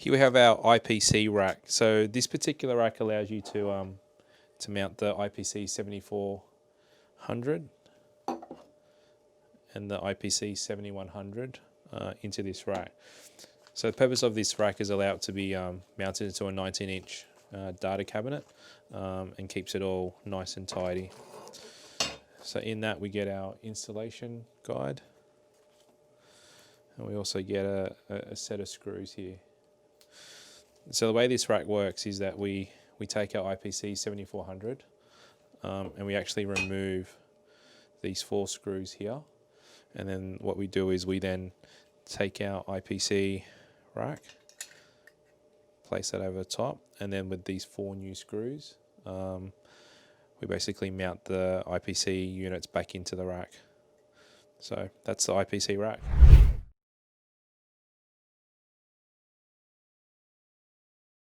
Here we have our IPC rack. So this particular rack allows you to mount the IPC-7400 and the IPC-7110 into this rack. So the purpose of this rack is allow it to be mounted into a 19-inch data cabinet and keeps it all nice and tidy. So in that we get our installation guide, and we also get a set of screws here. So the way this rack works is that we take our IPC-7400 and we actually remove these 4 screws here, and then what we do is we then take our IPC rack, place that over the top, and then with these 4 new screws we basically mount the IPC units back into the rack. So that's the IPC rack.